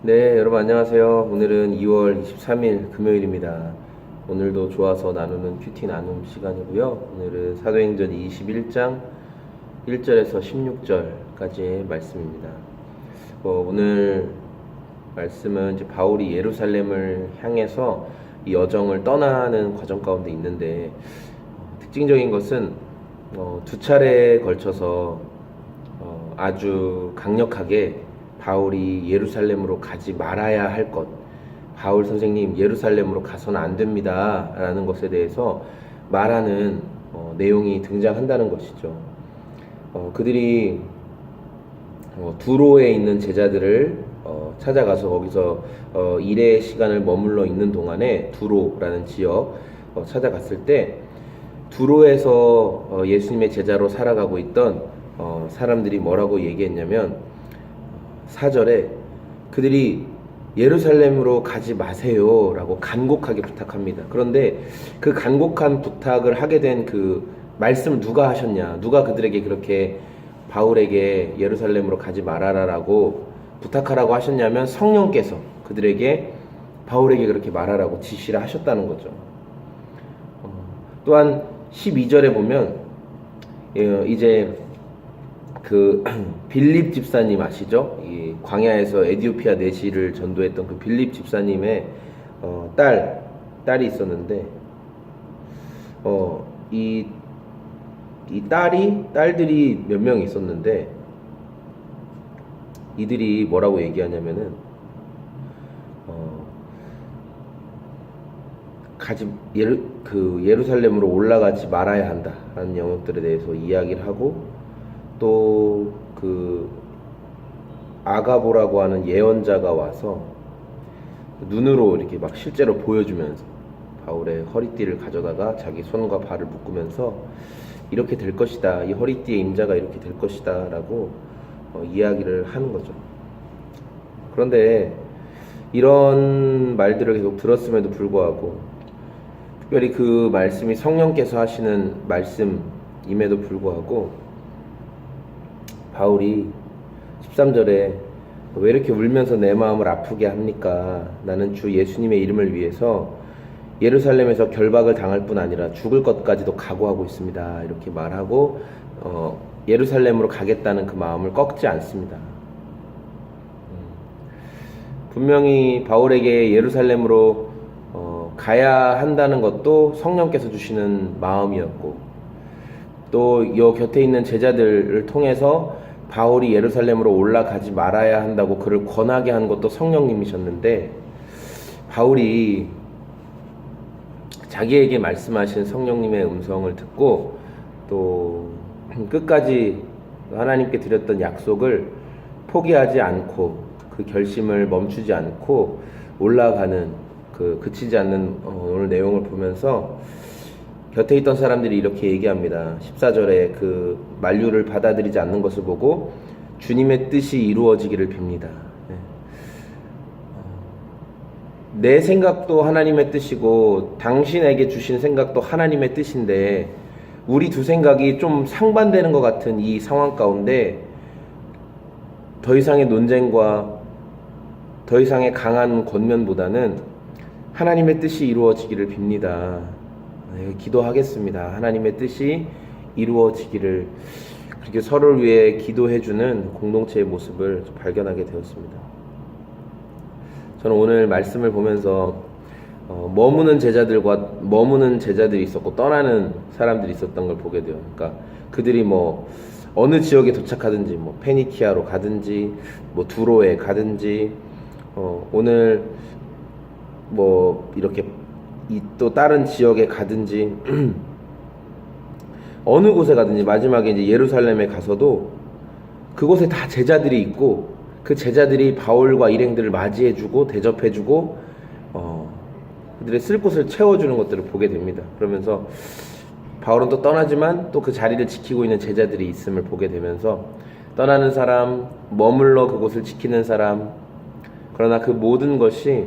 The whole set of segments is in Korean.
네, 여러분 안녕하세요. 오늘은 2월 23일 금요일입니다. 오늘도 좋아서 나누는 큐티 나눔 시간이고요. 오늘은 사도행전 21장 1절에서 16절까지의 말씀입니다. 오늘 말씀은 이제 바울이 예루살렘을 향해서 이 여정을 떠나는 과정 가운데 있는데, 특징적인 것은 두 차례에 걸쳐서 아주 강력하게 바울이 예루살렘으로 가지 말아야 할 것, 바울 선생님 예루살렘으로 가서는 안 됩니다 라는 것에 대해서 말하는 내용이 등장한다는 것이죠. 그들이 두로에 있는 제자들을 찾아가서 거기서 일의 시간을 머물러 있는 동안에 두로라는 지역 찾아갔을 때, 두로에서 예수님의 제자로 살아가고 있던 사람들이 뭐라고 얘기했냐면, 4절에 그들이 예루살렘으로 가지 마세요 라고 간곡하게 부탁합니다. 그런데 그 간곡한 부탁을 하게 된 그 말씀을 누가 하셨냐, 누가 그들에게 그렇게 바울에게 예루살렘으로 가지 말아라 라고 부탁하라고 하셨냐면, 성령께서 그들에게 바울에게 그렇게 말하라고 지시를 하셨다는 거죠. 또한 12절에 보면 이제 그 빌립 집사님 아시죠? 이 광야에서 에디오피아 내시를 전도했던 그 빌립 집사님의 딸이 있었는데, 이 딸들이 몇 명 있었는데, 이들이 뭐라고 얘기하냐면은 예루살렘으로 올라가지 말아야 한다라는 영역들에 대해서 이야기를 하고, 또 그 아가보라고 하는 예언자가 와서 눈으로 이렇게 막 실제로 보여주면서 바울의 허리띠를 가져다가 자기 손과 발을 묶으면서 이렇게 될 것이다, 이 허리띠의 임자가 이렇게 될 것이다 라고 이야기를 하는 거죠. 그런데 이런 말들을 계속 들었음에도 불구하고, 특별히 그 말씀이 성령께서 하시는 말씀임에도 불구하고, 바울이 13절에 왜 이렇게 울면서 내 마음을 아프게 합니까? 나는 주 예수님의 이름을 위해서 예루살렘에서 결박을 당할 뿐 아니라 죽을 것까지도 각오하고 있습니다. 이렇게 말하고 예루살렘으로 가겠다는 그 마음을 꺾지 않습니다. 분명히 바울에게 예루살렘으로 가야 한다는 것도 성령께서 주시는 마음이었고, 또 이 곁에 있는 제자들을 통해서 바울이 예루살렘으로 올라가지 말아야 한다고 그를 권하게 한 것도 성령님이셨는데, 바울이 자기에게 말씀하신 성령님의 음성을 듣고 또 끝까지 하나님께 드렸던 약속을 포기하지 않고, 그 결심을 멈추지 않고 올라가는, 그치지 않는 오늘 내용을 보면서 곁에 있던 사람들이 이렇게 얘기합니다. 14절에 그 만류를 받아들이지 않는 것을 보고 주님의 뜻이 이루어지기를 빕니다. 내 생각도 하나님의 뜻이고 당신에게 주신 생각도 하나님의 뜻인데, 우리 두 생각이 좀 상반되는 것 같은 이 상황 가운데 더 이상의 논쟁과 더 이상의 강한 권면보다는 하나님의 뜻이 이루어지기를 빕니다. 기도하겠습니다. 하나님의 뜻이 이루어지기를, 그렇게 서로를 위해 기도해주는 공동체의 모습을 발견하게 되었습니다. 저는 오늘 말씀을 보면서 머무는 제자들이 있었고 떠나는 사람들이 있었던 걸 보게 돼요. 그러니까 그들이 어느 지역에 도착하든지, 페니키아로 가든지, 두로에 가든지, 오늘 이렇게 또 다른 지역에 가든지 어느 곳에 가든지 마지막에 이제 예루살렘에 가서도 그곳에 다 제자들이 있고, 그 제자들이 바울과 일행들을 맞이해주고 대접해주고 그들의 쓸 곳을 채워주는 것들을 보게 됩니다. 그러면서 바울은 또 떠나지만 또 그 자리를 지키고 있는 제자들이 있음을 보게 되면서, 떠나는 사람, 머물러 그곳을 지키는 사람, 그러나 그 모든 것이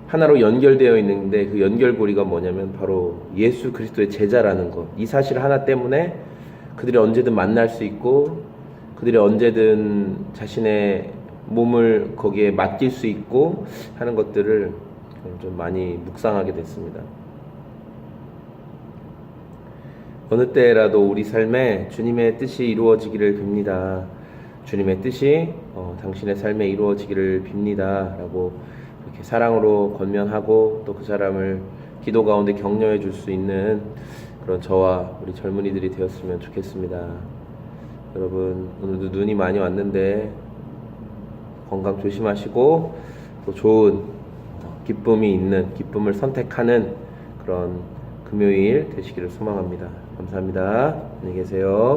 하나로 연결되어 있는데, 그 연결고리가 뭐냐면 바로 예수 그리스도의 제자라는 것. 이 사실 하나 때문에 그들이 언제든 만날 수 있고, 그들이 언제든 자신의 몸을 거기에 맡길 수 있고 하는 것들을 좀 많이 묵상하게 됐습니다. 어느 때라도 우리 삶에 주님의 뜻이 이루어지기를 빕니다. 주님의 뜻이 당신의 삶에 이루어지기를 빕니다. 라고 이렇게 사랑으로 권면하고 또 그 사람을 기도 가운데 격려해 줄 수 있는 그런 저와 우리 젊은이들이 되었으면 좋겠습니다. 여러분, 오늘도 눈이 많이 왔는데 건강 조심하시고 또 좋은 기쁨이 있는, 기쁨을 선택하는 그런 금요일 되시기를 소망합니다. 감사합니다. 안녕히 계세요.